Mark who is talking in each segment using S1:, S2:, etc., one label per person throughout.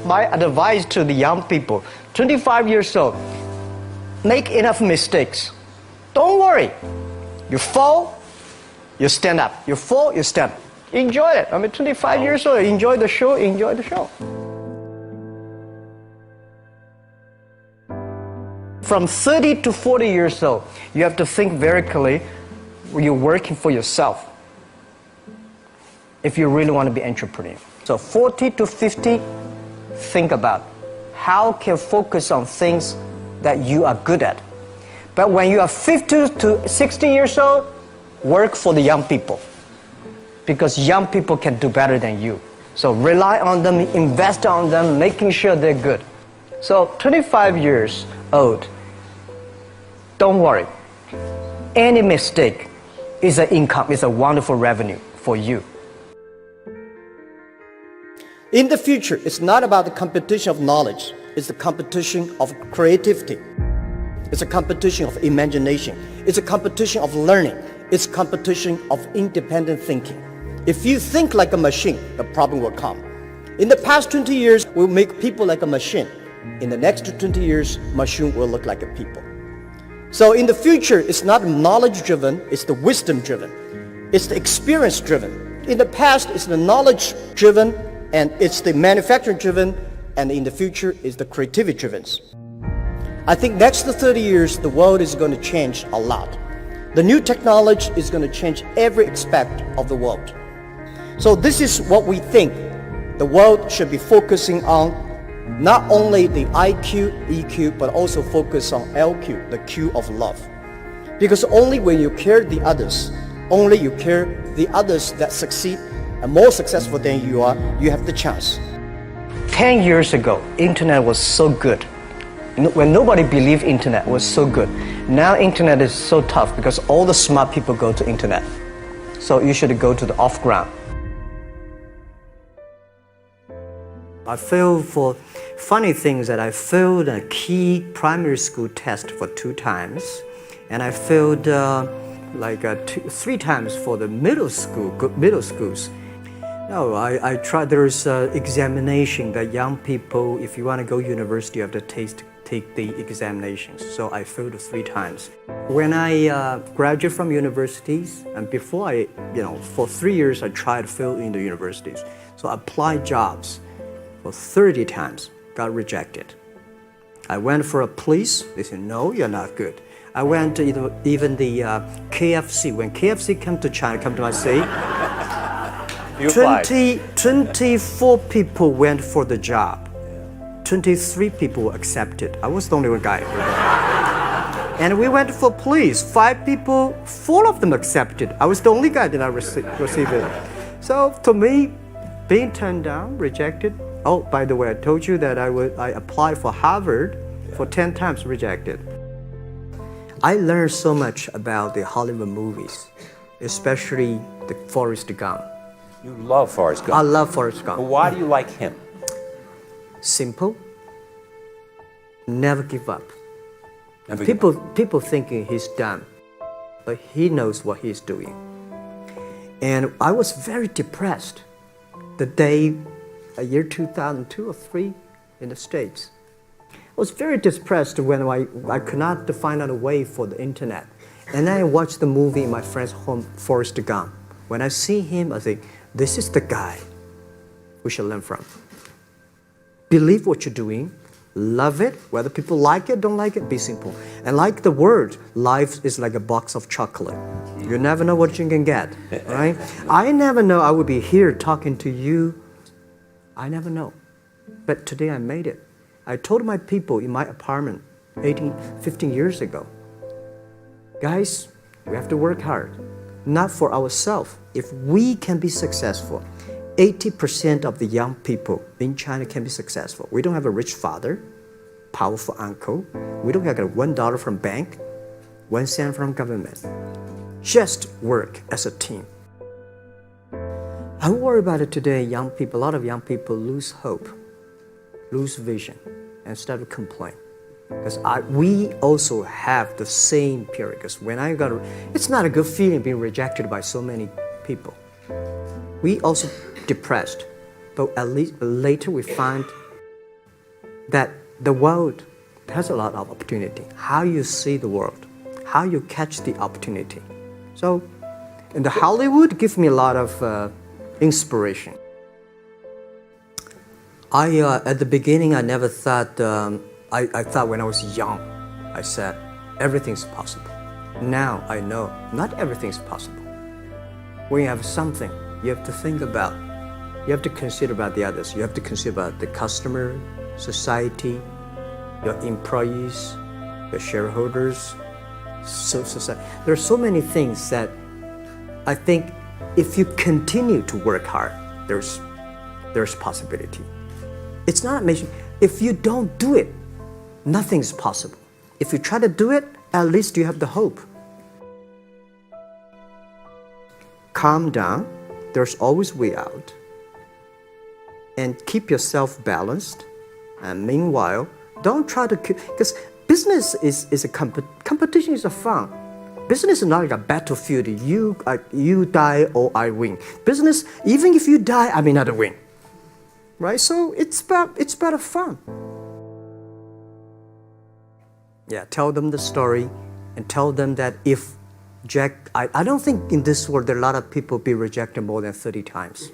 S1: my advice to the young people, 25 years old, make enough mistakes. Don't worry. You fall, you stand up. You fall, you stand up. Enjoy it. I mean, 25 years old, enjoy the show, enjoy the show. From 30 to 40 years old, you have to think very clearly, you're working for yourself if you really want to be an entrepreneur. So 40 to 50, think about how can you focus on things that you are good at. But when you are 50 to 60 years old, work for the young people, because young people can do better than you. So rely on them, invest on them, making sure they're good. So 25 years old, don't worry. Any mistake is an income, is a wonderful revenue for you. In the future, it's not about the competition of knowledge. It's the competition of creativity. It's a competition of imagination. It's a competition of learning. It's a competition of independent thinking. If you think like a machine, the problem will come. In the past 20 years, we'll make people like a machine. In the next 20 years, machine will look like a people. So in the future, it's not knowledge-driven, it's the wisdom-driven. It's the experience-driven. In the past, it's the knowledge-driven, and it's the manufacturing-driven, and in the future, it's the creativity-driven. I think next 30 years, the world is going to change a lot. The new technology is going to change every aspect of the world. So this is what we think the world should be focusing on, not only the IQ, EQ, but also focus on LQ, the Q of love. Because only when you care the others, only you care the others that succeed and more successful than you are, you have the chance. 10 years ago, internet was so good. When nobody believed internet was so good. Now internet is so tough because all the smart people go to internet. So you should go to the off-ground. I failed for funny things that I failed a key primary school test for 2 times, and I failed 3 times for the middle schools. No, I tried. There's an examination that young people, if you want to go to university, you have to take the examinations. So I failed 3 times. When I graduated from universities, and before for 3 years I tried to fill in the universities. So I applied jobs for 30 times, got rejected. I went for a police, they said, no, you're not good. I went to even the KFC. When KFC came to China, come to my city, 24 people went for the job. 23 people were accepted. I was the only one guy. And we went for police. 5 people, 4 of them accepted. I was the only guy that I received it. So to me, being turned down, rejected. Oh, by the way, I told you that I applied for Harvard for 10 times, rejected. I learned so much about the Hollywood movies, especially the Forrest Gump.
S2: You love Forrest Gump.
S1: I love Forrest Gump.
S2: But why do you like him?
S1: Simple. Never give up. People thinking he's dumb, but he knows what he's doing. And I was very depressed the day, year 2002 or 3 in the States. I was very depressed when I could not find out a way for the internet. And then I watched the movie in my friend's home, Forrest Gump. When I see him, I think, this is the guy we should learn from. Believe what you're doing, love it, whether people like it, don't like it, be simple. And like the word, life is like a box of chocolate. You never know what you can get, right? I never know I would be here talking to you. I never know. But today I made it. I told my people in my apartment 15 years ago, guys, we have to work hard, not for ourselves. If we can be successful, 80% of the young people in China can be successful. We don't have a rich father, powerful uncle. We don't have $1 from bank, 1 cent from government. Just work as a team. I worry about it today. Young people, a lot of young people lose hope, lose vision, and start to complain. Because we also have the same period. Because when it's not a good feeling being rejected by so many people. We also depressed, but at least later we find that the world has a lot of opportunity. How you see the world, how you catch the opportunity. So, in the Hollywood gives me a lot of inspiration. At the beginning, I never thought, I thought when I was young, I said, everything's possible. Now I know not everything's possible. When you have something, you have to think about, you have to consider about the others. You have to consider about the customer, society, your employees, your shareholders, society. There are so many things that I think if you continue to work hard, there's possibility. It's not amazing. If you don't do it, nothing's possible. If you try to do it, at least you have the hope. Calm down. There's always a way out. And keep yourself balanced. And meanwhile, don't try to keep, because business is a competition is a fun. Business is not like a battlefield. You die or I win. Business, even if you die, I may not win. Right? So it's about fun. Yeah, tell them the story and tell them that if Jack, I don't think in this world there are a lot of people be rejected more than 30 times.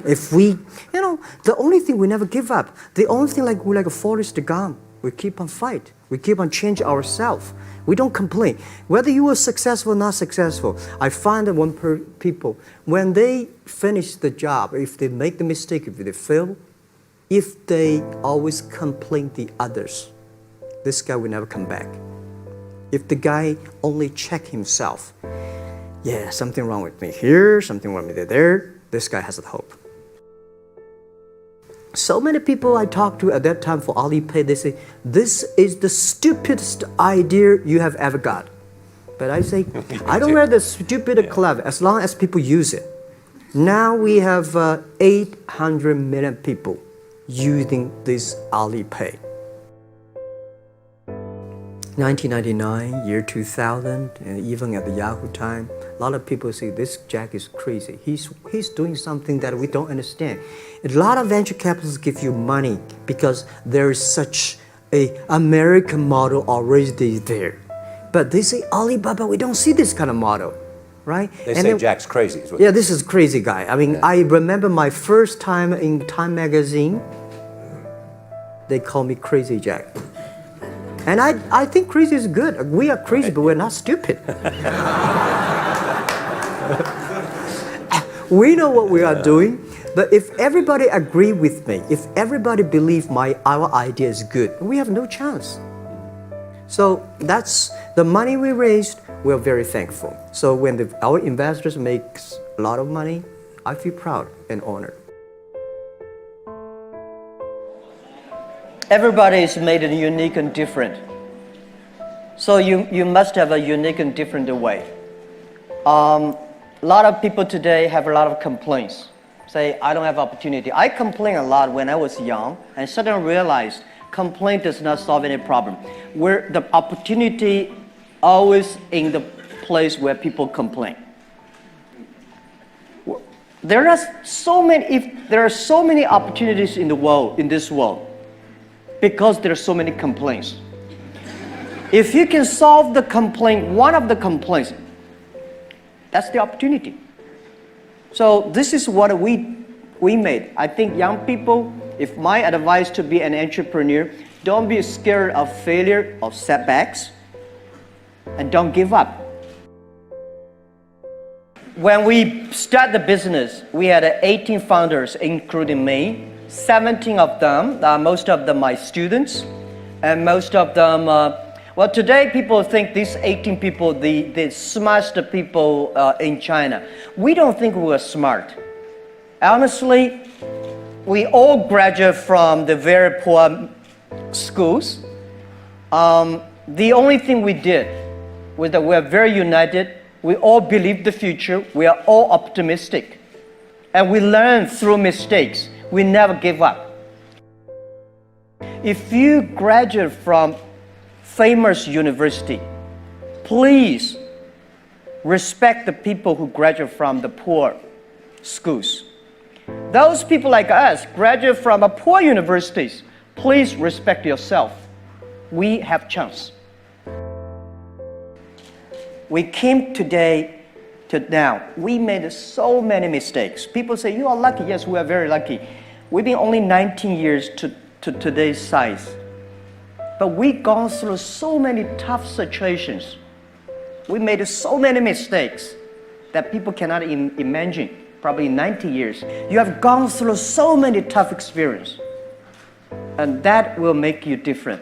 S1: If we, the only thing we never give up, the only thing we're like a Forrest Gump, we keep on fight. We keep on change ourselves. We don't complain. Whether you were successful or not successful, I find that people, when they finish the job, if they make the mistake, if they fail, if they always complain the others, this guy will never come back. If the guy only check himself, yeah, something wrong with me here, something wrong with me there, this guy has the hope. So many people I talked to at that time for Alipay, they say, this is the stupidest idea you have ever got. But I say, I don't wear the stupid club as long as people use it. Now we have 800 million people using this Alipay. 1999, year 2000, and even at the Yahoo time, a lot of people say this Jack is crazy. He's doing something that we don't understand. A lot of venture capitalists give you money because there is such an American model already there. But they say, Alibaba, we don't see this kind of model, right?
S2: They say Jack's crazy.
S1: Yeah, this is crazy guy. I mean, I remember my first time in Time magazine, they call me Crazy Jack. And I think crazy is good. We are crazy, but we're not stupid. We know what we are doing, but if everybody agree with me, if everybody believe our idea is good, we have no chance. So that's the money we raised. We're very thankful. So when our investors make a lot of money, I feel proud and honored. Everybody is made unique and different. So you must have a unique and different way. A lot of people today have a lot of complaints. Say, I don't have opportunity. I complained a lot when I was young and suddenly realized complaint does not solve any problem. Where the opportunity always in the place where people complain. There are so many opportunities in the world, in this world, because there are so many complaints. If you can solve the complaint, one of the complaints, that's the opportunity. So this is what we made. I think young people, if my advice to be an entrepreneur, don't be scared of failure or setbacks, and don't give up. When we start the business, we had 18 founders, including me. 17 of them, most of them my students, and most of them, well, today people think these 18 people, the smartest people in China. We don't think we're smart. Honestly, we all graduate from the very poor schools. The only thing we did was that we're very united. We all believe the future. We are all optimistic. And we learn through mistakes. We never give up. If you graduate from famous university, please respect the people who graduate from the poor schools. Those people like us graduate from poor universities.
S3: Please respect yourself. We have chance. We came today to now. We made so many mistakes. People say, you are lucky. Yes, we are very lucky. We've been only 19 years to today's size. But we've gone through so many tough situations. We made so many mistakes that people cannot imagine. Probably 90 years. You have gone through so many tough experiences. And that will make you different.